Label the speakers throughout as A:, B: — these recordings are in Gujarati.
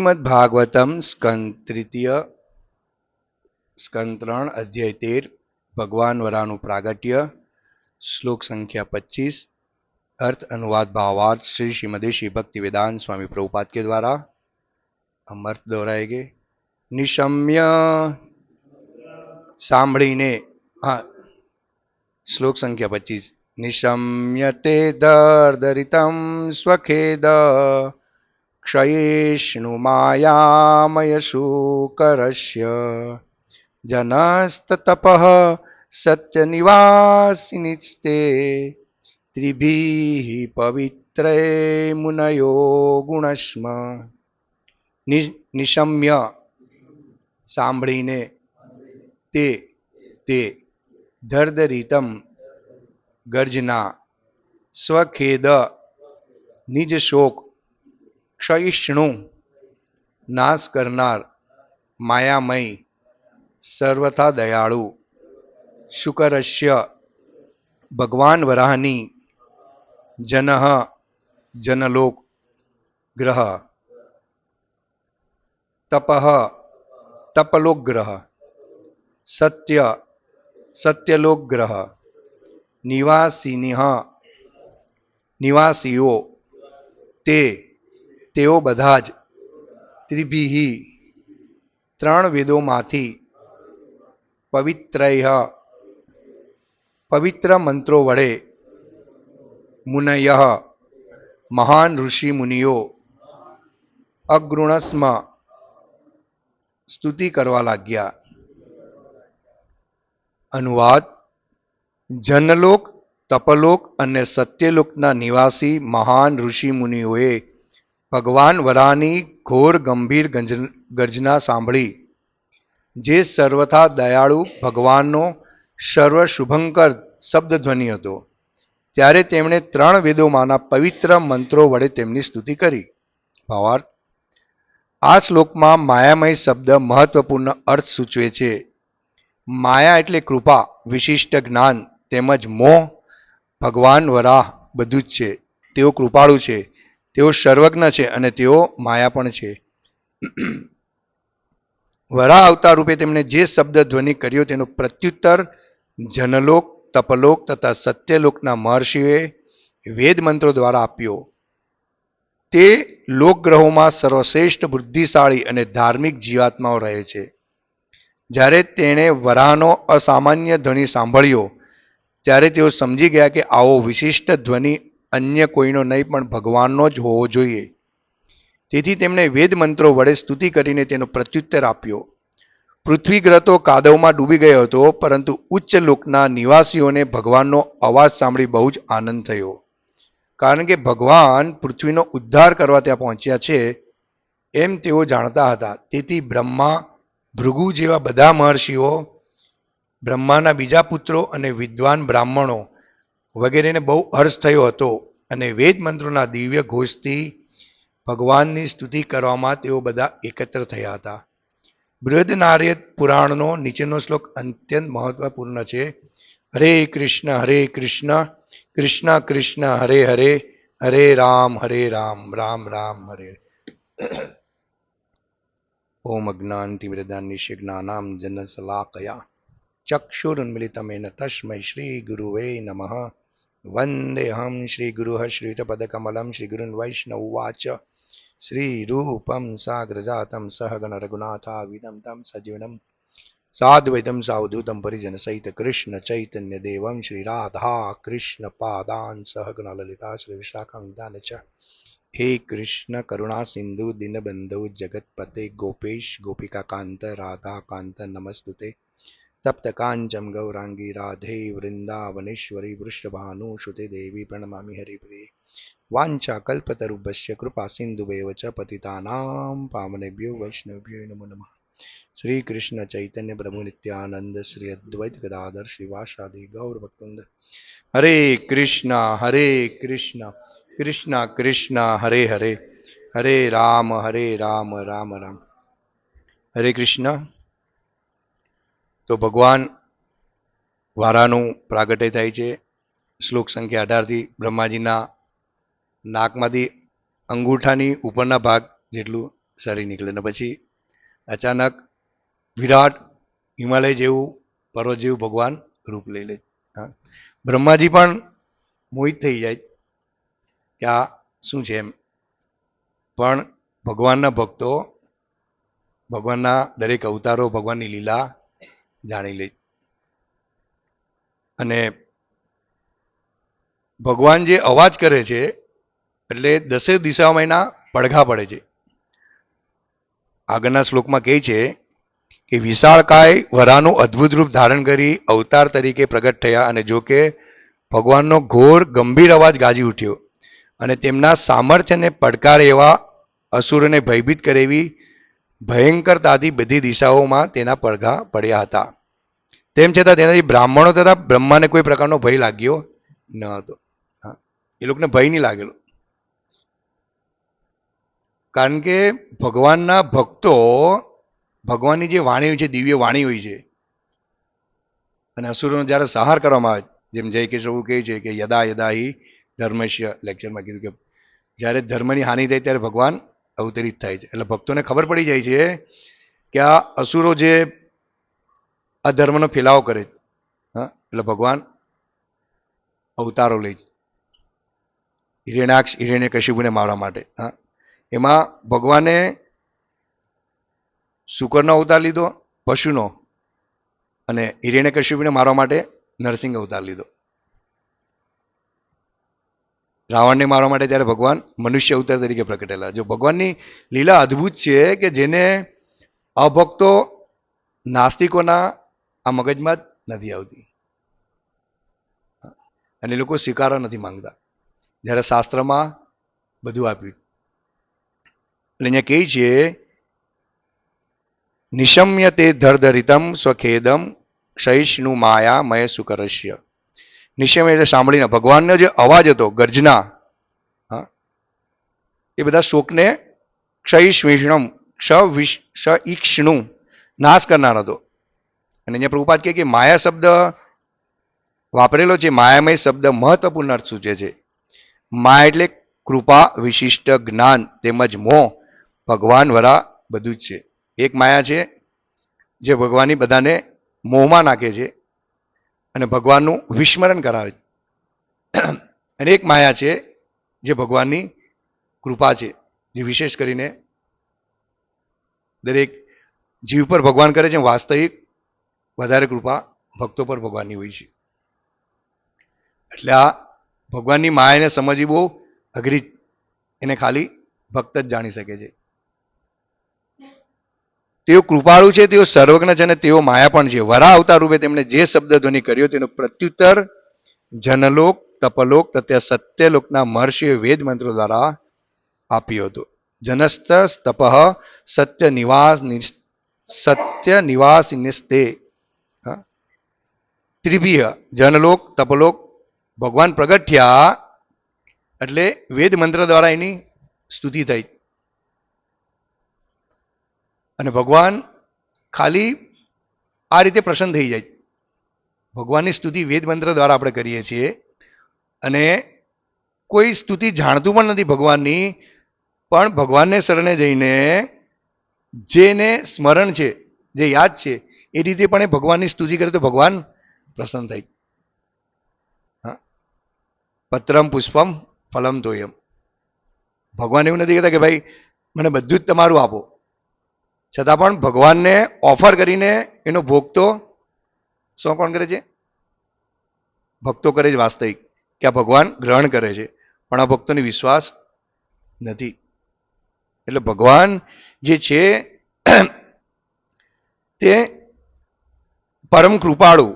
A: શ્રીમદ ભાગવતમ સ્કંદ તૃતીય સ્કંદ 3 અધ્યાય 13 ભગવાન વરાનું પ્રાગટ્ય શ્લોક સંખ્યા 25 अर्थ अनुवाद भावार्थ श्री श्रीमती श्री भक्ति वेदांत स्वामी प्रभुपाद के द्वारा हम अर्थ दोहराएंगे। निशम्य सांभळीने श्लोक संख्या 25 निशम्यते दर्दरितं स्वखेद क्षयेष्णु मायामय शूकरस्य जनस्ततपः सत्यनिवासिनिस्ते त्रिभिः पवित्रे मुनयो गुणस्म। निशम्य सांभळीने ते ते दर्दरितम गर्जना स्वखेद निज शोक क्षयिष्णु नाश करनार मायामय सर्वथा दयाळु शुकरस्य भगवान वराहनी जनः जनलोक ग्रह तपः तपलोक ग्रह सत्य सत्यलोक ग्रह निवासिनिः निवासीओ ते तेओ બધા જ ત્રિભિઃ ત્રણ વેદોમાંથી પવિત્રૈઃ પવિત્ર મંત્રો વડે મુનયઃ મહાન ઋષિ મુનિઓ અગૃણસ્મ સ્તુતિ કરવા લાગ્યા। અનુવાદ જનલોક તપલોક અને સત્યલોકના નિવાસી મહાન ઋષિ મુનિઓએ ભગવાન વરાહની ઘોર ગંભીર ગર્જના સાંભળી, જે સર્વથા દયાળુ ભગવાનનો સર્વ શુભંકર શબ્દ ધ્વનિ હતો, ત્યારે તેમણે ત્રણ વેદોમાંના પવિત્ર મંત્રો વડે તેમની સ્તુતિ કરી। ભાવાર્થ આ શ્લોકમાં માયામય શબ્દ મહત્વપૂર્ણ અર્થ સૂચવે છે। માયા એટલે કૃપા, વિશિષ્ટ જ્ઞાન તેમજ મોહ। ભગવાન વરાહ બધું જ છે, તેઓ કૃપાળુ છે, તેઓ સર્વજ્ઞ છે અને તેઓ માયા પણ છે। વરાહ અવતાર રૂપે તેમણે જે શબ્દ ધ્વનિ કર્યો તેનો પ્રત્યુત્તર જનલોક તપલોક તથા સત્યલોકના મહર્ષિઓએ વેદ મંત્રો દ્વારા આપ્યો। તે લોકગ્રહોમાં સર્વશ્રેષ્ઠ બુદ્ધિશાળી અને ધાર્મિક જીવાત્માઓ રહે છે। જ્યારે તેણે વરાહનો અસામાન્ય ધ્વનિ સાંભળ્યો ત્યારે તેઓ સમજી ગયા કે આવો વિશિષ્ટ ધ્વનિ અન્ય કોઈનો નહીં પણ ભગવાનનો જ હોવો જોઈએ। તેથી તેમણે વેદ મંત્રો વડે સ્તુતિ કરીને તેનો પ્રત્યુત્તર આપ્યો। પૃથ્વી ગ્રહ તો કાદવમાં ડૂબી ગયો હતો, પરંતુ ઉચ્ચ લોકના નિવાસીઓને ભગવાનનો અવાજ સાંભળી બહુ જ આનંદ થયો, કારણ કે ભગવાન પૃથ્વીનો ઉદ્ધાર કરવા ત્યાં પહોંચ્યા છે એમ તેઓ જાણતા હતા। તેથી બ્રહ્મા ભૃગુ જેવા બધા મહર્ષિઓ, બ્રહ્માના બીજા પુત્રો અને વિદ્વાન બ્રાહ્મણો વગેરેને બહુ હર્ષ થયો હતો અને વેદ મંત્રોના દિવ્ય ઘોષથી ભગવાનની સ્તુતિ કરવામાં તેઓ બધા એકત્ર થયા હતા। બૃહદનારાયણ પુરાણનો નીચેનો શ્લોક અત્યંત મહત્વપૂર્ણ છે। હરે કૃષ્ણ કૃષ્ણ કૃષ્ણ હરે હરે, હરે રામ રામ રામ હરે હરે। ઓમ અજ્ઞાનતિમિરદાન્યસ્ય જ્ઞાનાંજન શલાકયા ચક્ષુરુન્મિલિતમેન તસ્મૈ શ્રી ગુરુવે નમઃ। વંદેહં શ્રી ગુરુઃ શ્રીયુતપદકમલં શ્રી ગુરુन् વૈષ્ણવવાચ। श्री रूपम साग्रजातम सहगण रघुनाथाविदं तम सजीवनम साद्वैतम सावधूतम परिजन सहित कृष्ण चैतन्य देवम श्री राधा कृष्ण पादान सहगण ललिता श्री विशाखान्वितान च। हे कृष्ण करुणा सिंधु दीनबंधु जगतपते गोपेश गोपिका कांत राधा कांत नमस्तुते। तप्त कांचन गौरांगी राधे वृंदावनेश्वरी वृषभानुसुते देवी प्रणमामि हरिप्रिये। वाञ्छा कल्पतरुभ्यश्च कृपा सिन्धुभ्येव च पतितानां पावनेभ्यो वैष्णवेभ्यो नमो नमः। श्री कृष्ण चैतन्य प्रभु नित्यानंद श्री अद्वैत गदाधर श्रीवासादि गौर भक्तवृंद। हरे कृष्ण कृष्ण कृष्ण हरे हरे, हरे राम राम राम हरे कृष्ण। तो भगवान વારાનું પ્રાગટ્ય થાય છે। શ્લોક સંખ્યા 18થી બ્રહ્માજીના નાકમાંથી અંગૂઠાની ઉપરના ભાગ જેટલું સરી નીકળે ને પછી અચાનક વિરાટ હિમાલય જેવું પર્વત જેવું ભગવાન રૂપ લઈ લે. હા, બ્રહ્માજી પણ મોહિત થઈ જાય કે આ શું છે એમ. પણ ભગવાનના ભક્તો ભગવાનના દરેક અવતારો ભગવાનની લીલા જાણી લે. અને ભગવાન જે અવાજ કરે છે એટલે દસે દિશાઓમાં એના પડઘા પડે છે. આગળના શ્લોકમાં કહે છે કે વિશાળકાય વરાનું અદ્ભુત રૂપ ધારણ કરી અવતાર તરીકે પ્રગટ થયા, અને જો કે ભગવાનનો ઘોર ગંભીર અવાજ ગાજી ઉઠ્યો અને તેમના સામર્થ્યને પડકાર એવા અસુરોને ભયભીત કરે એવી ભયંકરતાથી બધી દિશાઓમાં તેના પડઘા પડ્યા હતા. તેમ છતાં તેનાથી બ્રાહ્મણો તથા બ્રહ્માને કોઈ પ્રકારનો ભય લાગ્યો ન હતો. એ લોકોને ભય નહીં લાગેલો, કારણ કે ભગવાનના ભક્તો ભગવાનની જે વાણી હોય છે, દિવ્ય વાણી હોય છે, અને અસુરોનો જ્યારે સંહાર કરવામાં આવે, જેમ જય કે પ્રભુ કહે છે કે યદા યદા હિ ધર્મસ્ય, લેક્ચરમાં કીધું કે જ્યારે ધર્મની હાનિ થાય ત્યારે ભગવાન અવતરિત થાય છે. એટલે ભક્તોને ખબર પડી જાય છે કે આ અસુરો જે આ ધર્મનો ફેલાવો કરે, હા, એટલે ભગવાન અવતારો લે છે હિરણ્યાક્ષ હિરણ્યકશિપુને મારવા માટે. હા, એમાં ભગવાને શુકરનો અવતાર લીધો, પશુનો, અને હિરણ્યકશિપુને મારવા માટે નરસિંહ અવતાર લીધો. રાવણને મારવા માટે ત્યારે ભગવાન મનુષ્ય અવતાર તરીકે પ્રગટેલા. જો ભગવાનની લીલા અદ્ભુત છે કે જેને અભક્તો નાસ્તિકોના આ મગજમાં જ નથી આવતી, અને એ લોકો સ્વીકારવા નથી માંગતા, જ્યારે શાસ્ત્રમાં બધું આપ્યું. એટલે અહીંયા કહે છે નિશમ્ય તે ધરધરિતમ સ્વખેદમ ક્ષયિષ્ણુ માયા મય સુકરસ્ય. નિશમ્ય એટલે સાંભળીને ભગવાનનો જે અવાજ હતો, ગર્જના, હા, એ બધા શોકને ક્ષયિષ્ણુમ ક્ષઈષ્ણુ નાશ કરનાર હતો. અને અહીંયા પ્રભુપાદ કહે કે માયા શબ્દ વાપરેલો છે, માયામય શબ્દ મહત્વપૂર્ણ અર્થ સૂચે છે. માયા એટલે કૃપા, વિશિષ્ટ જ્ઞાન તેમજ મોહ. ભગવાન વરા બધું જ છે. એક માયા છે જે ભગવાનની બધાને મોહમાં નાખે છે અને ભગવાનનું વિસ્મરણ કરાવે છે, અને એક માયા છે જે ભગવાનની કૃપા છે, જે વિશેષ કરીને દરેક જીવ પર ભગવાન કરે છે. વાસ્તવિક વધારે કૃપા ભક્તો પર ભગવાનની હોય છે. એટલે આ ભગવાનની માયાને સમજવી બહુ અઘરી, એને ખાલી ભક્ત જ જાણી શકે છે. તેઓ કૃપાળુ છે, તેઓ સર્વજ્ઞ છે, અને તેઓ માયા પણ છે. વરા અવતાર રૂપે તેમણે જે શબ્દ ધ્વનિ કર્યો તેનો પ્રત્યુત્તર જનલોક, તપલોક તથા સત્યલોકના મહર્ષિએ વેદ મંત્રો દ્વારા આપ્યો હતો. જનસ્ત તપ સત્ય નિવાસ નિસ્તે ત્રિભિય. જનલોક, તપલોક, ભગવાન પ્રગટ થયા એટલે વેદ મંત્ર દ્વારા એની સ્તુતિ થઈ. અને ભગવાન ખાલી આ રીતે પ્રસન્ન થઈ જાય. ભગવાનની સ્તુતિ વેદ મંત્ર દ્વારા આપણે કરીએ છીએ, અને કોઈ સ્તુતિ જાણતું પણ નથી ભગવાનની, પણ ભગવાનને શરણે જઈને જેને સ્મરણ છે, જે યાદ છે, એ રીતે પણ એ ભગવાનની સ્તુતિ કરે તો ભગવાન પ્રસન્ન થાય. હા, પત્રમ પુષ્પમ ફલમ તોયમ. ભગવાન એવું નથી કહેતા કે ભાઈ મને બધું જ તમારું આપો, છતાં પણ ભગવાનને ઓફર કરીને એનો ભોગ તો શું કોણ કરે છે? ભક્તો કરે છે. વાસ્તવિક કે આ ભગવાન ગ્રહણ કરે છે, પણ આ ભક્તોને વિશ્વાસ નથી. એટલે ભગવાન જે છે તે પરમ કૃપાળુ,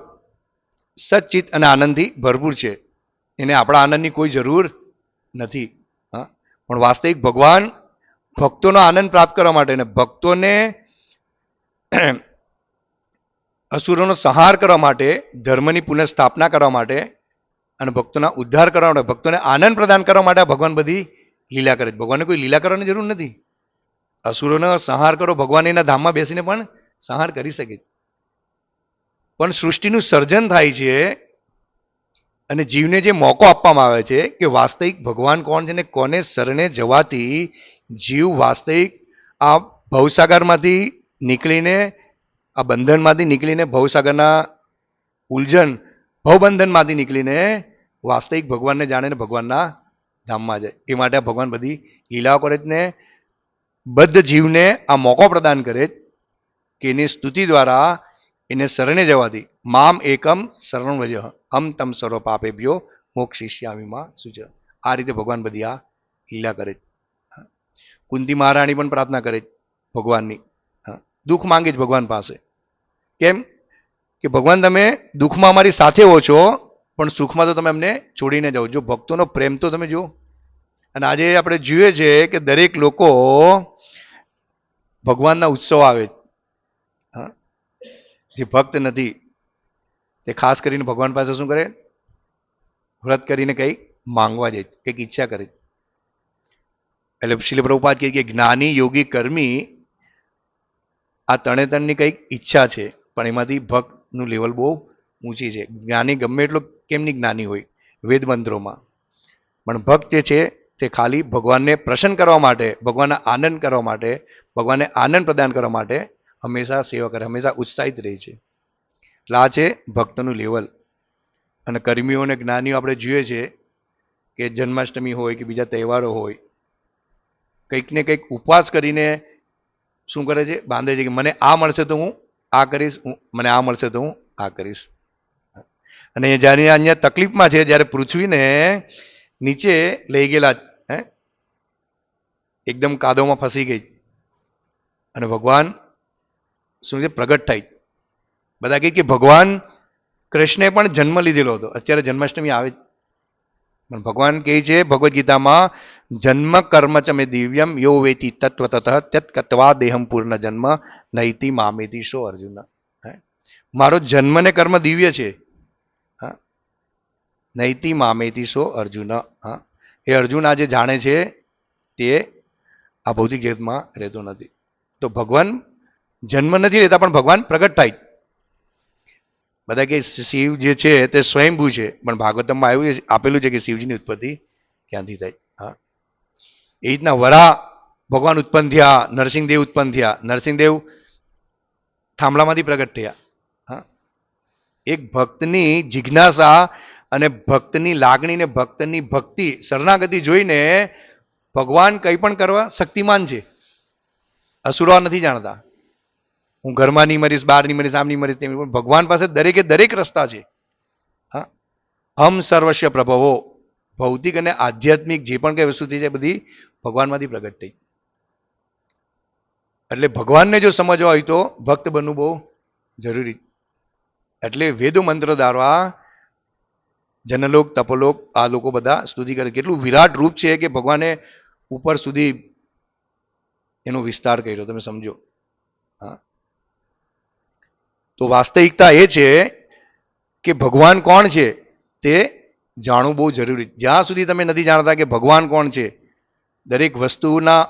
A: સચ્ચિત અને આનંદથી ભરપૂર છે. એને આપણા આનંદની કોઈ જરૂર નથી. હા, પણ વાસ્તવિક ભગવાન ભક્તોનો આનંદ પ્રાપ્ત કરવા માટે અને ભક્તોને અસુરોનો સંહાર કરવા માટે, ધર્મની પુનઃસ્થાપના કરવા માટે અને ભક્તોના ઉદ્ધાર કરવા માટે, ભક્તોને આનંદ પ્રદાન કરવા માટે આ ભગવાન બધી લીલા કરે છે. ભગવાનને કોઈ લીલા કરવાની જરૂર નથી. અસુરોનો સંહાર કરો, ભગવાન એના ધામમાં બેસીને પણ સંહાર કરી શકે. પણ સૃષ્ટિનું સર્જન થાય છે અને જીવને જે મોકો આપવામાં આવે છે કે વાસ્તવિક ભગવાન કોણ છે ને કોને શરણે જવાથી જીવ વાસ્તવિક આ ભવસાગરમાંથી નીકળીને, આ બંધનમાંથી નીકળીને, ભવસાગરના ઉલઝન ભવબંધનમાંથી નીકળીને વાસ્તવિક ભગવાનને જાણે ને ભગવાનના ધામમાં જાય. એ માટે આ ભગવાન બધી લીલાઓ કરે છે ને બદ્ધ જીવને આ મોકો પ્રદાન કરે કે એની સ્તુતિ દ્વારા એને શરણે જવાથી મામ એકમ શરણ વજ હમ તમ સર્વ પાપેભ્યો મોક્ષિષ્યામિમાં સુજ. આ રીતે ભગવાન બધી આ લીલા કરે. કુંતી મહારાણી પણ પ્રાર્થના કરે ભગવાનની, દુઃખ માંગે છે ભગવાન પાસે. કેમ કે ભગવાન તમે દુઃખમાં અમારી સાથે હો છો, પણ સુખમાં તો તમે અમને છોડીને જાઓ. જો ભક્તોનો પ્રેમ તો તમે જુઓ. અને આજે આપણે જોઈએ છે કે દરેક લોકો ભગવાનના ઉત્સવ આવે. જે ભક્ત નથી તે ખાસ કરીને ભગવાન પાસે શું કરે? વ્રત કરીને કંઈક માંગવા જાય, કંઈક ઈચ્છા કરે. એટલે શ્રીલ પ્રભુપાદ કહે કે જ્ઞાની, યોગી, કર્મી આ ત્રણેની કંઈક ઈચ્છા છે, પણ એમાંથી ભક્તનું લેવલ બહુ ઊંચી છે. જ્ઞાની ગમે એટલો કેમની જ્ઞાની હોય વેદ મંત્રોમાં, પણ ભક્ત જે છે તે ખાલી ભગવાનને પ્રસન્ન કરવા માટે, ભગવાનને આનંદ કરવા માટે, ભગવાનને આનંદ પ્રદાન કરવા માટે હંમેશા સેવા કરે, હંમેશા ઉત્સાહિત રહે છે. એટલે આ છે ભક્તનું લેવલ. અને કર્મીઓ અને જ્ઞાનીઓ આપણે જોઈએ છે કે જન્માષ્ટમી હોય કે બીજા તહેવારો હોય, કંઈક ને કંઈક ઉપવાસ કરીને શું કરે છે? બાંધે છે કે મને આ મળશે તો હું આ કરીશ, મને આ મળશે તો હું આ કરીશ. અને જ્યારે અહીંયા તકલીફમાં છે, જ્યારે પૃથ્વીને નીચે લઈ ગયેલા, એકદમ કાદવમાં ફસી ગઈ અને ભગવાન શું છે? પ્રગટ થાય. બધા કહે કે ભગવાન કૃષ્ણે પણ જન્મ લીધેલો હતો. અત્યારે જન્માષ્ટમી આવે, પણ ભગવાન કહે છે ભગવદ્ ગીતામાં, જન્મ કર્મ ચ મે દિવ્યમ યો વેતિ તત્વતઃ તત્ કત્વા દેહમ પૂર્ણ જન્મ નૈતિ મામેતિ સો અર્જુન. મારો જન્મ ને કર્મ દિવ્ય છે. નૈતિ મામેતિ સો અર્જુન. એ અર્જુન આજે જાણે છે તે આ ભૌતિક જગતમાં રહેતો નથી. તો ભગવાન જન્મ નથી લેતા, પણ ભગવાન પ્રગટ થાય. બધા કે શિવ જે છે તે સ્વયંભૂ છે, પણ ભાગવતમમાં એવું આપેલું છે કે શિવજીની ઉત્પત્તિ ક્યાંથી થાય. એ રીતના વરા ભગવાન ઉત્પન્ન થયા, નરસિંહદેવ ઉત્પન્ન થયા. નરસિંહદેવ થાંભલામાંથી પ્રગટ થયા. એક ભક્તની જિજ્ઞાસા અને ભક્તની લાગણી ને ભક્તની ભક્તિ શરણાગતિ જોઈને ભગવાન કંઈ પણ કરવા શક્તિમાન છે. અસુરો નથી જાણતા. હું ઘરમાં નહીં મરીશ, બહાર નહીં મરીશ, આમ નહીં મરીશ, તેમ. ભગવાન પાસે દરેકે દરેક રસ્તા છે. હમ સર્વસ્વ પ્રભવો. ભૌતિક અને આધ્યાત્મિક જે પણ કઈ વસ્તુ થઈ છે બધી ભગવાનમાંથી પ્રગટ થઈ. એટલે ભગવાનને જો સમજવા હોય તો ભક્ત બનવું બહુ જરૂરી. એટલે વેદો મંત્ર દ્વારા જનલોક, તપલોક આ લોકો બધા સ્તુતિ કરે. કેટલું વિરાટ રૂપ છે કે ભગવાને ઉપર સુધી એનો વિસ્તાર કર્યો, તમે સમજો. તો વાસ્તવિકતા એ છે કે ભગવાન કોણ છે તે જાણવું બહુ જરૂરી. જ્યાં સુધી તમે નથી જાણતા કે ભગવાન કોણ છે, દરેક વસ્તુના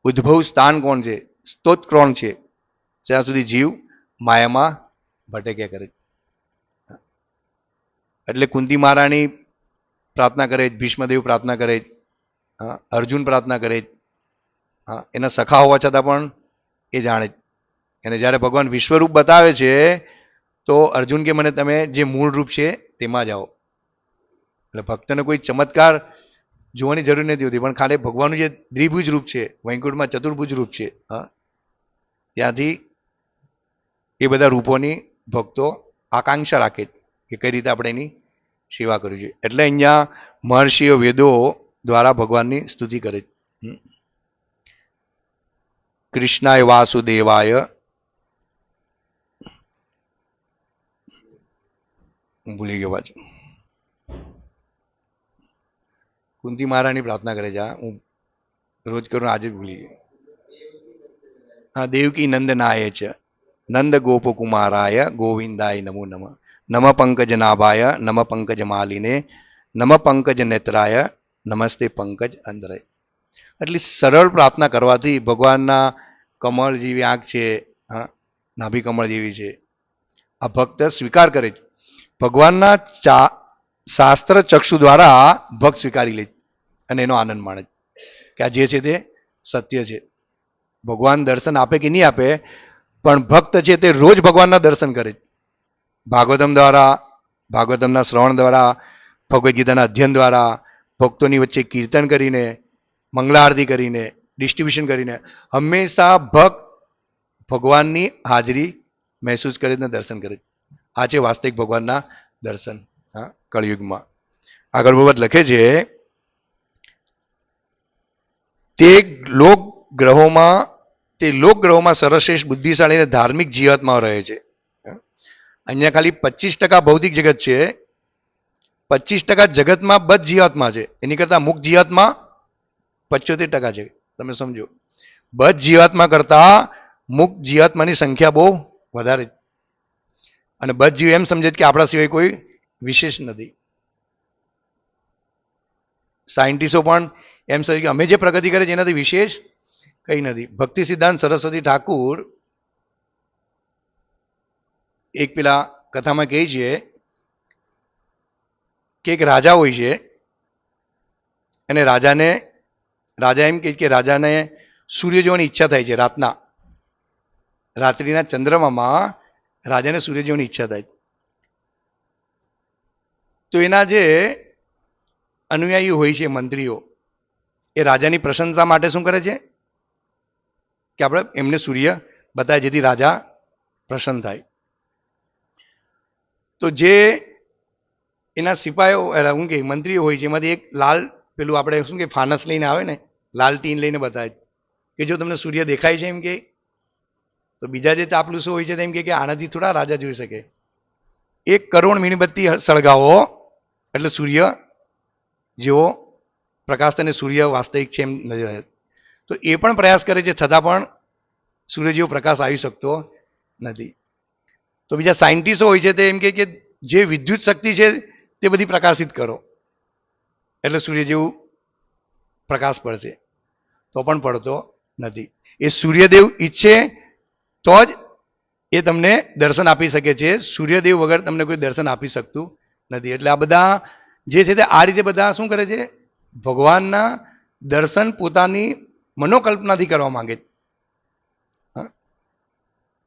A: ઉદ્ભવ સ્થાન કોણ છે, સ્ત્રોત કોણ છે, ત્યાં સુધી જીવ માયામાં ભટક્યા કરે. એટલે કુંતી મહારાણી પ્રાર્થના કરે, ભીષ્મદેવ પ્રાર્થના કરે, અર્જુન પ્રાર્થના કરે. એના સખા હોવા છતાં પણ એ જાણે. અને જ્યારે ભગવાન વિશ્વરૂપ બતાવે છે તો અર્જુન કે મને તમે જે મૂળ રૂપ છે તેમાં જાઓ. એટલે ભક્તને કોઈ ચમત્કાર જોવાની જરૂર નથી હોતી, પણ ખાલી ભગવાનનું જે દ્વિભુજ રૂપ છે, વૈકુંઠમાં ચતુર્ભુજ રૂપ છે, ત્યાંથી એ બધા રૂપોની ભક્તો આકાંક્ષા રાખે કે કઈ રીતે આપણે એની સેવા કરવી જોઈએ. એટલે અહીંયા મહર્ષિઓ વેદો દ્વારા ભગવાનની સ્તુતિ કરે. કૃષ્ણાય વાસુદેવાય, હું ભૂલી ગયો પાછું. કુંતી મહારાણી પ્રાર્થના કરે છે, હું રોજ કરું, આજે ભૂલી ગયો. હા, દેવકી નંદનાય છે, નંદ ગોપકુમારાય ગોવિંદાય નમો નમઃ. નમ પંકજ નાભાય, નમ પંકજ માલિને, નમ પંકજ નેત્રાય, નમસ્તે પંકજ અંધરાય. એટલે સરળ પ્રાર્થના કરવાથી ભગવાનના કમળ જેવી આંખ છે, નાભી કમળ જેવી છે, આ ભક્ત સ્વીકાર કરે છે. ભગવાનના શાસ્ત્ર ચક્ષુ દ્વારા ભક્ત સ્વીકારી લે અને એનો આનંદ માણે કે આ જે છે તે સત્ય છે. ભગવાન દર્શન આપે કે નહીં આપે, પણ ભક્ત છે તે રોજ ભગવાનના દર્શન કરે. ભાગવતમ દ્વારા, ભાગવતમના શ્રવણ દ્વારા, ભગવદ્ ગીતાના અધ્યયન દ્વારા, ભક્તોની વચ્ચે કીર્તન કરીને, મંગલા આરતી કરીને, ડિસ્ટ્રીબ્યુશન કરીને હંમેશા ભક્ત ભગવાનની હાજરી મહેસૂસ કરીને દર્શન કરે. આ છે વાસ્તવિક ભગવાનના દર્શન કળિયુગમાં. આગળ ભગવત લખે છે, તે લોકગ્રહોમાં સર્વશ્રેષ્ઠ બુદ્ધિશાળી અને ધાર્મિક જીવાત્માઓ રહે છે. અહીંયા ખાલી 25% ભૌતિક જગત છે, 25% જગતમાં બધ જીવાત્મા છે. એની કરતા મુક્ત જીવાત્મા 75% છે. તમે સમજો, બધ જીવાત્મા કરતા મુક્ત જીવાત્માની સંખ્યા બહુ વધારે. અને બધ જીવ એમ સમજે કે આપણા સિવાય કોઈ વિશેષ નથી. સાયન્ટિસ્ટો પણ એમ સમજે કે અમે જે પ્રગતિ કરે છે એનાથી વિશેષ કંઈ નથી. ભક્તિ સિદ્ધાંત સરસ્વતી ઠાકુર એક પેલા કથામાં કહે છે કે એક રાજા હોય છે, અને રાજા એમ કહે કે રાજાને સૂર્ય જોવાની ઈચ્છા થાય છે. રાત્રિના ચંદ્રમામાં રાજાને સૂર્ય જોવાની ઈચ્છા થાય. તો એના જે અનુયાયી હોય છે, મંત્રીઓ, એ રાજાની પ્રશંસા માટે શું કરે છે કે આપણે એમને સૂર્ય બતાવે, જેથી રાજા પ્રસન્ન થાય. તો જે એના સિપાહીઓ શું કે મંત્રીઓ હોય છે, એમાંથી એક લાલ પેલું આપણે શું કે ફાનસ લઈને આવે ને, લાલ ટીન લઈને બતાવે કે જો તમને સૂર્ય દેખાય છે એમ કે. તો બીજા જે ચાપલુસો હોય છે તેમ કે આનાથી થોડા રાજા જોઈ શકે. 1 કરોડ મીણબત્તી સળગાવો એટલે સૂર્ય જેવો પ્રકાશ, અને સૂર્ય વાસ્તવિક છે એમ નજર આવે. તો એ પણ પ્રયાસ કરે છે, છતાં પણ સૂર્ય જેવો પ્રકાશ આવી શકતો નથી. તો બીજા સાયન્ટિસ્ટો હોય છે તે એમ કે જે વિદ્યુત શક્તિ છે તે બધી પ્રકાશિત કરો એટલે સૂર્ય જેવું પ્રકાશ પડશે, તો પણ પડતો નથી. એ સૂર્યદેવ ઈચ્છે તો જ એ તમને દર્શન આપી શકે છે. સૂર્યદેવ વગર તમને કોઈ દર્શન આપી શકતું નથી. એટલે આ બધા જે છે તે આ રીતે બધા શું કરે છે, ભગવાનના દર્શન પોતાની મનોકલ્પનાથી કરવા માંગે છે.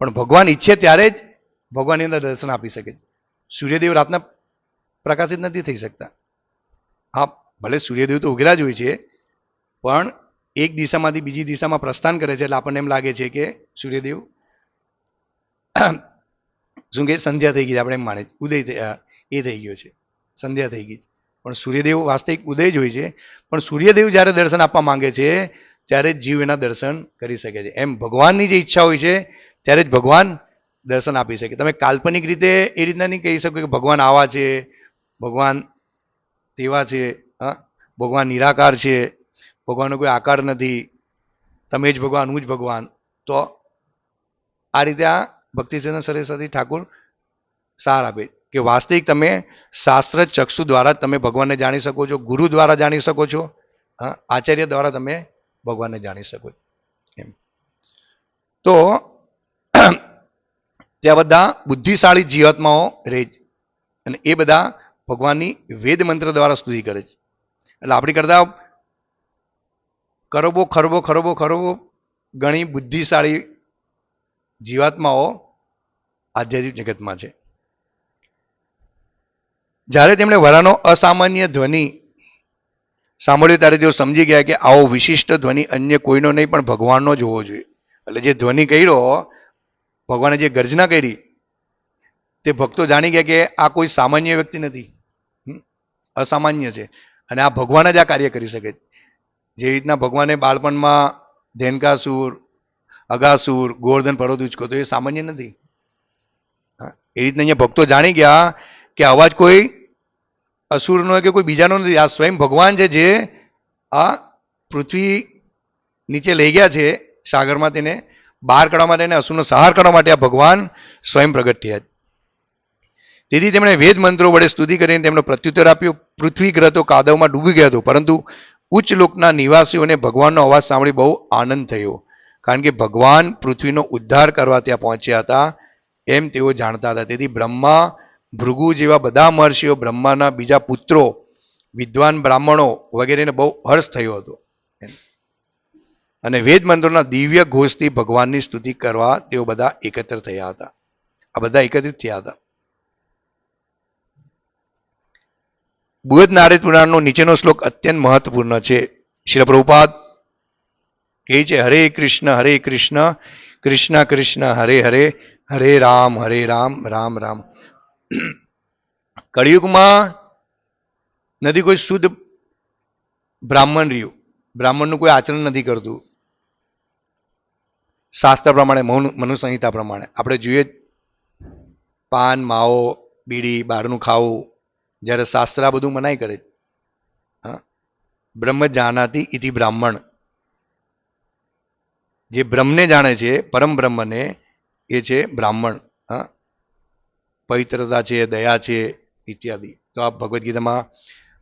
A: પણ ભગવાન ઈચ્છે ત્યારે જ ભગવાનની અંદર દર્શન આપી શકે છે. સૂર્યદેવ રાતના પ્રકાશિત નથી થઈ શકતા. હા, ભલે સૂર્યદેવ તો ઉગેલા જ હોય છે, પણ એક દિશામાંથી બીજી દિશામાં પ્રસ્થાન કરે છે, એટલે આપણને એમ લાગે છે કે સૂર્યદેવ શું કે સંધ્યા થઈ ગઈ છે, આપણે એમ માને ઉદય એ થઈ ગયો છે, સંધ્યા થઈ ગઈ છે. પણ સૂર્યદેવ વાસ્તવિક ઉદય જ હોય છે. પણ સૂર્યદેવ જ્યારે દર્શન આપવા માંગે છે ત્યારે જીવ એના દર્શન કરી શકે છે. એમ ભગવાનની જે ઈચ્છા હોય છે ત્યારે જ ભગવાન દર્શન આપી શકે. તમે કાલ્પનિક રીતે એ રીતના નહીં કહી શકો કે ભગવાન આવા છે, ભગવાન તેવા છે, ભગવાન નિરાકાર છે, ભગવાનનો કોઈ આકાર નથી, તમે જ ભગવાન, હું જ ભગવાન. તો આ રીતે આ ભક્તિસિદ્ધાંત સરસ્વતી ઠાકુર સાર આપે કે વાસ્તવિક તમે શાસ્ત્ર ચક્ષુ દ્વારા તમે ભગવાનને જાણી શકો છો, ગુરુ દ્વારા જાણી શકો છો, આચાર્ય દ્વારા તમે ભગવાનને જાણી શકો છો. એમ તો ત્યાં બધા બુદ્ધિશાળી જીવાત્માઓ રહે છે, અને એ બધા ભગવાનની વેદ મંત્ર દ્વારા સ્તુતિ કરે છે. એટલે આપણી કરતા ખરબો ખરબો ખરબો ખરબો ઘણી બુદ્ધિશાળી જીવાત્માઓ આધ્યાત્મિક જગતમાં છે. જ્યારે તેમણે વરાનો અસામાન્ય ધ્વનિ સાંભળ્યો ત્યારે તેઓ સમજી ગયા કે આવો વિશિષ્ટ ધ્વનિ અન્ય કોઈનો નહીં પણ ભગવાનનો જ હોવો જોઈએ. એટલે જે ધ્વનિ કર્યો, ભગવાને જે ગર્જના કરી, તે ભક્તો જાણી ગયા કે આ કોઈ સામાન્ય વ્યક્તિ નથી, અસામાન્ય છે, અને આ ભગવાન જ આ કાર્ય કરી શકે. જે રીતના ભગવાને બાળપણમાં ધેનકાસુર, અગાસુર, ગોવર્ધન પર્વત ઉચકો, તો એ સામાન્ય નથી. એ રીતના અહીંયા ભક્તો જાણી ગયા કે અવાજ કોઈ અસુરનો કે કોઈ બીજાનો નથી, આ સ્વયં ભગવાન છે જે આ પૃથ્વી નીચે લઈ ગયા છે સાગરમાં, તેને બહાર કાઢવા માટે અને અસુરનો સંહાર કરવા માટે આ ભગવાન સ્વયં પ્રગટ થયા. તેથી તેમણે વેદ મંત્રો વડે સ્તુતિ કરીને તેમનો પ્રત્યુત્તર આપ્યો. પૃથ્વી ગ્રહ તો કાદવમાં ડૂબી ગયા હતો, પરંતુ ઉચ્ચ લોકના નિવાસીઓને ભગવાનનો અવાજ સાંભળી બહુ આનંદ થયો, કારણ કે ભગવાન પૃથ્વીનો ઉદ્ધાર કરવા ત્યાં પહોંચ્યા હતા એમ તેઓ જાણતા હતા. તેથી બ્રહ્મા, ભૃગુ જેવા બધા મહર્ષિઓ, બ્રહ્માના બીજા પુત્રો, વિદ્વાન બ્રાહ્મણો વગેરેને બહુ હર્ષ થયો હતો. અને વેદ મંત્રોના દિવ્ય ઘોષથી ભગવાનની સ્તુતિ કરવા તેઓ બધા એકત્ર થયા હતા. આ બધા એકત્રિત થયા હતા. બૃહદ નારદ પુરાણનો નીચેનો શ્લોક અત્યંત મહત્વપૂર્ણ છે. શ્રીલ પ્રભુપાદ કહે છે, હરે કૃષ્ણ કૃષ્ણ કૃષ્ણ હરે હરે, હરે રામ રામ રામ. કળિયુગમાં નથી કોઈ શુદ્ધ બ્રાહ્મણ રહ્યું. બ્રાહ્મણનું કોઈ આચરણ નથી કરતું. શાસ્ત્ર પ્રમાણે, મનુસંહિતા પ્રમાણે આપણે જોઈએ પાન, માવો, બીડી, બહારનું ખાવું, જ્યારે શાસ્ત્ર આ બધું મનાઈ કરે. બ્રહ્મ જાનાતિ ઇતિ બ્રાહ્મણ. જે બ્રહ્મને જાણે છે, પરમ બ્રહ્મને, એ છે બ્રાહ્મણ. પવિત્રતા છે, દયા છે ઇત્યાદિ. તો આ ભગવદ્ ગીતામાં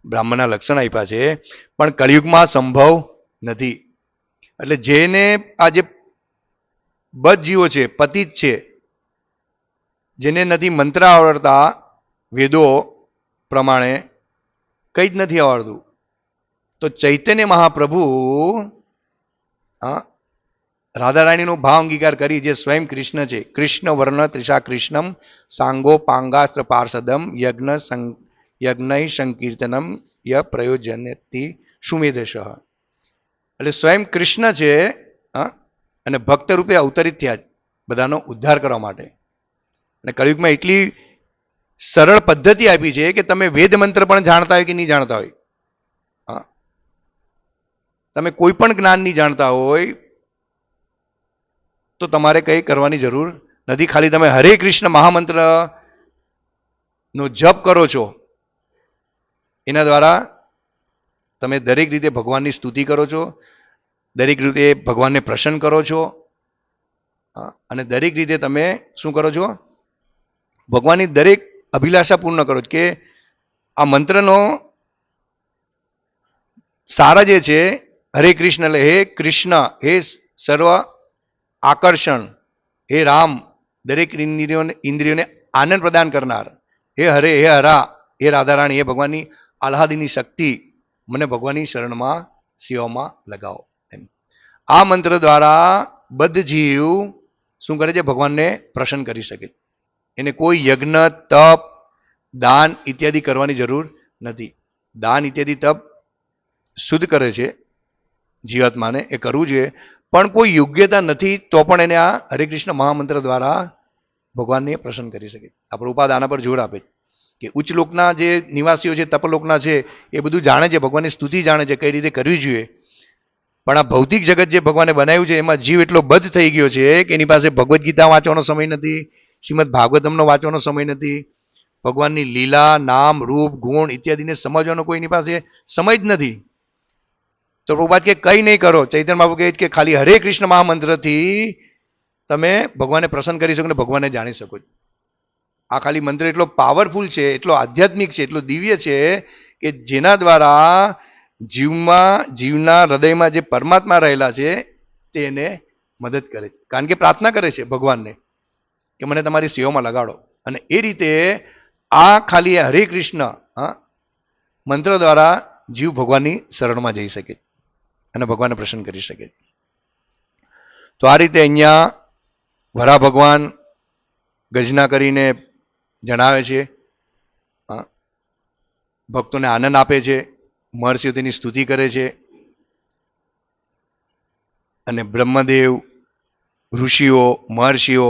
A: બ્રાહ્મણના લક્ષણ આપ્યા છે. પણ કળિયુગમાં સંભવ નથી. એટલે જેને આ જે બદ જીવો છે, પતિત છે, જેને નથી મંત્ર આવડતા, વેદો પ્રમાણે કંઈ જ નથી આવડતું, તો ચૈતન્ય મહાપ્રભુ રાધારાણીનો ભાવ અંગીકાર કરી, જે સ્વયં કૃષ્ણ છે, કૃષ્ણ વર્ણ ત્રિષા કૃષ્ણમ સાંગો પાંગાસ્ત્ર પાર્ષદમ યજ્ઞ સંકીર્તનમ ય પ્રયોજનતિ સુમેધશ. એટલે સ્વયં કૃષ્ણ છે અને ભક્ત રૂપે અવતરિત થયા બધાનો ઉદ્ધાર કરવા માટે. અને કળિયુગમાં એટલી સરળ પદ્ધતિ આપી છે કે તમે વેદ મંત્ર પણ જાણતા હોય કે નહીં જાણતા હોય, તમે કોઈ પણ જ્ઞાન નહીં જાણતા હોય, તો તમારે કંઈ કરવાની જરૂર નથી. ખાલી તમે હરે કૃષ્ણ મહામંત્ર નો જપ કરો છો, એના દ્વારા તમે દરેક રીતે ભગવાનની સ્તુતિ કરો છો, દરેક રીતે ભગવાનને પ્રસન્ન કરો છો, અને દરેક રીતે તમે શું કરો છો? ભગવાનની દરેક અભિલાષા પૂર્ણ કરો છો. કે આ મંત્રનો સારા જે છે, હરે કૃષ્ણ એટલે હે કૃષ્ણ, હે સર્વ આકર્ષણ, હે રામ, દરેક ઇન્દ્રિયોને આનંદ પ્રદાન કરનાર, હે હરે, હે હરા, હે રાધારાણી, હે ભગવાનની આહ્લાદિની શક્તિ, મને ભગવાનની શરણમાં સેવામાં લગાવો. એમ આ મંત્ર દ્વારા બદ્ધ જીવ શું કરે છે? ભગવાનને પ્રસન્ન કરી શકે. એને કોઈ યજ્ઞ, તપ, દાન ઇત્યાદિ કરવાની જરૂર નથી. દાન ઇત્યાદિ તપ શુદ્ધ કરે છે જીવાત્માને, એ કરવું જોઈએ. પણ કોઈ યોગ્યતા નથી તો પણ એને આ હરે કૃષ્ણ મહામંત્ર દ્વારા ભગવાનને પ્રસન્ન કરી શકે. આ પ્રભુપાદ આના પર જોર આપે કે ઉચ્ચ લોકના જે નિવાસીઓ છે, તપલોકના છે, એ બધું જાણે છે, ભગવાનની સ્તુતિ જાણે છે, કઈ રીતે કરવી જોઈએ. પણ આ ભૌતિક જગત જે ભગવાને બનાવ્યું છે, એમાં જીવ એટલો બદ્ધ થઈ ગયો છે કે એની પાસે ભગવદ્ ગીતા વાંચવાનો સમય નથી, શ્રીમદ ભાગવતમનો વાંચવાનો સમય નથી, ભગવાનની લીલા, નામ, રૂપ, ગુણ ઇત્યાદિને સમજવાનો કોઈ એની પાસે સમય જ નથી. તો પ્રભુપાદ કે કંઈ નહીં કરો. ચૈતન્ય બાબુ કહે કે ખાલી હરે કૃષ્ણ મહામંત્રથી તમે ભગવાનને પ્રસન્ન કરી શકો ને ભગવાનને જાણી શકો. આ ખાલી મંત્ર એટલો પાવરફુલ છે, એટલો આધ્યાત્મિક છે, એટલો દિવ્ય છે કે જેના દ્વારા જીવના હૃદયમાં જે પરમાત્મા રહેલા છે તેને મદદ કરે. કારણ કે પ્રાર્થના કરે છે ભગવાનને કે મને તમારી સેવામાં લગાડો. અને એ રીતે આ ખાલી હરે કૃષ્ણ મંત્ર દ્વારા જીવ ભગવાનની શરણમાં જઈ શકે અને ભગવાનને પ્રસન્ન કરી શકે. તો આ રીતે અહીંયા વરા ભગવાન ગર્જના કરીને જણાવે છે, ભક્તોને આનંદ આપે છે, મહર્ષિઓ તેની સ્તુતિ કરે છે, અને બ્રહ્મદેવ, ઋષિઓ, મહર્ષિઓ,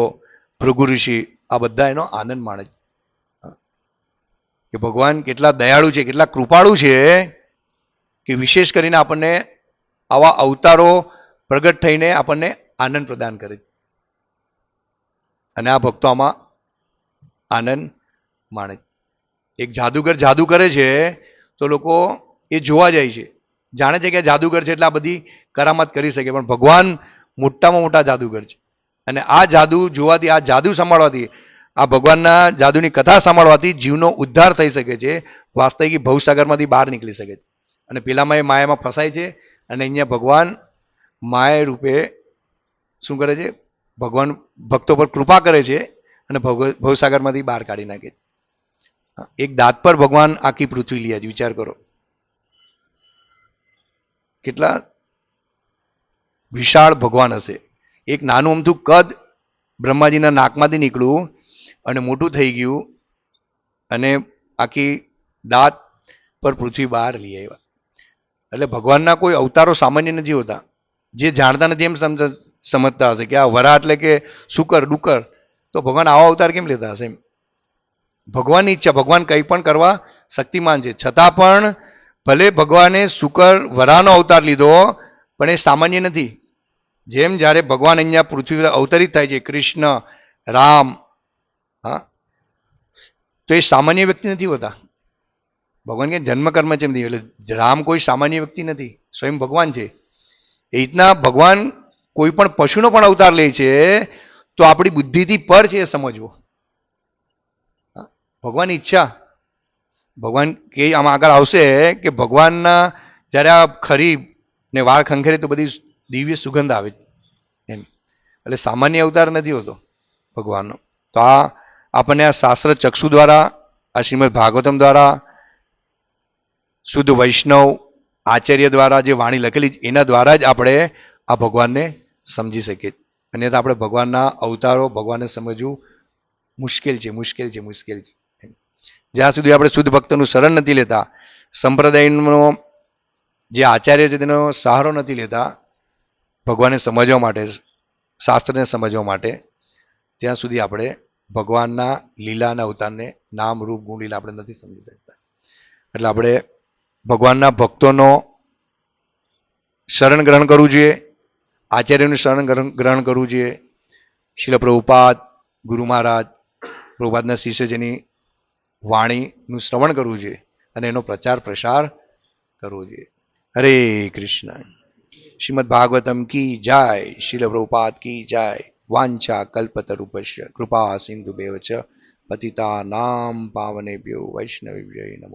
A: ભૃગુ ઋષિ આ બધા એનો આનંદ માણે છે કે ભગવાન કેટલા દયાળુ છે, કેટલા કૃપાળુ છે કે વિશેષ કરીને આપણને આવા અવતારો પ્રગટ થઈને આપણને આનંદ પ્રદાન કરે. અને આ ભક્તો આમાં આનંદ માણે. એક જાદુગર જાદુ કરે છે તો લોકો એ જોવા જાય છે, જાણે છે કે જાદુગર છે એટલે આ બધી કરામત કરી શકે. પણ ભગવાન મોટામાં મોટા જાદુગર છે. અને આ જાદુ જોવાથી, આ જાદુ સંભાળવાથી, આ ભગવાનના જાદુની કથા સાંભળવાથી જીવનો ઉદ્ધાર થઈ શકે છે, વાસ્તવિક ભવસાગરમાંથી બહાર નીકળી શકે છે. અને પેલામાં એ માયામાં ફસાય છે અને અહીંયા ભગવાન માયા રૂપે શું કરે છે? ભગવાન ભક્તો પર કૃપા કરે છે અને ભવસાગરમાંથી બહાર કાઢી નાખે. એક દાંત પર ભગવાન આખી પૃથ્વી લે છે. વિચાર કરો કેટલા વિશાળ ભગવાન હશે. એક નાનું અમથું કદ બ્રહ્માજીના નાકમાંથી નીકળ્યું અને મોટું થઈ ગયું અને આખી દાંત પર પૃથ્વી બહાર લઈ આવ્યા. એટલે ભગવાનના કોઈ અવતારો સામાન્ય નથી હોતા. જે જાણતા નથી એમ સમજતા હશે કે આ વરા એટલે કે શુકર ડુકર, તો ભગવાન આવા અવતાર કેમ લેતા હશે એમ. ભગવાનની ઈચ્છા, ભગવાન કંઈ પણ કરવા શક્તિમાન છે, છતાં પણ ભલે ભગવાને શુકર વરાનો અવતાર લીધો પણ એ સામાન્ય નથી. જેમ જ્યારે ભગવાન અહીંયા પૃથ્વી પર અવતરિત થાય છે, કૃષ્ણ, રામ, હા, તો એ સામાન્ય વ્યક્તિ નથી હોતા. ભગવાન કે જન્મ કર્મ છે એમ, એટલે રામ કોઈ સામાન્ય વ્યક્તિ નથી, સ્વયં ભગવાન છે. એ રીતના ભગવાન કોઈ પણ પશુનો પણ અવતાર લે છે તો આપણી બુદ્ધિથી પર છે એ સમજવો. ભગવાનની ઈચ્છા, ભગવાન કે આમાં આગળ આવશે કે ભગવાનના જ્યારે આ ખરી ને વાળ ખંખેરે તો બધી દિવ્ય સુગંધ આવે એમ. એટલે સામાન્ય અવતાર નથી હોતો ભગવાનનો. તો આ આપણને આ શાસ્ત્ર ચક્ષુ દ્વારા, આ શ્રીમદ ભાગવતમ દ્વારા, શુદ્ધ વૈષ્ણવ આચાર્ય દ્વારા જે વાણી લખેલી એના દ્વારા જ આપણે આ ભગવાનને સમજી શકીએ. અને તો આપણે ભગવાનના અવતારો, ભગવાનને સમજવું મુશ્કેલ છે. જ્યાં સુધી આપણે શુદ્ધ ભક્તનું શરણ નથી લેતા, સંપ્રદાયનો જે આચાર્ય છે તેનો સહારો નથી લેતા ભગવાનને સમજવા માટે, શાસ્ત્રને સમજવા માટે, ત્યાં સુધી આપણે ભગવાનના લીલા અને અવતારને, નામ રૂપ ગુણ લીલા આપણે નથી સમજી શકતા. એટલે આપણે ભગવાનના ભક્તોનો શરણ ગ્રહણ કરવું જોઈએ, આચાર્યનું શરણ ગ્રહણ કરવું જોઈએ. શીલ પ્રભુપાદ, ગુરુ મહારાજ, પ્રભુપાદના શિષ્ય જેની વાણીનું શ્રવણ કરવું જોઈએ અને એનો પ્રચાર પ્રસાર કરવો જોઈએ. હરે કૃષ્ણ. શ્રીમદ ભાગવતમ કી જય. શીલ પ્રભુપાદ કી જય. વાંછા કલ્પતરુપસ્ય કૃપા સિંધુભ્યઃ ચ પતિતાનાં પાવનેભ્યો વૈષ્ણવેભ્યો નમો.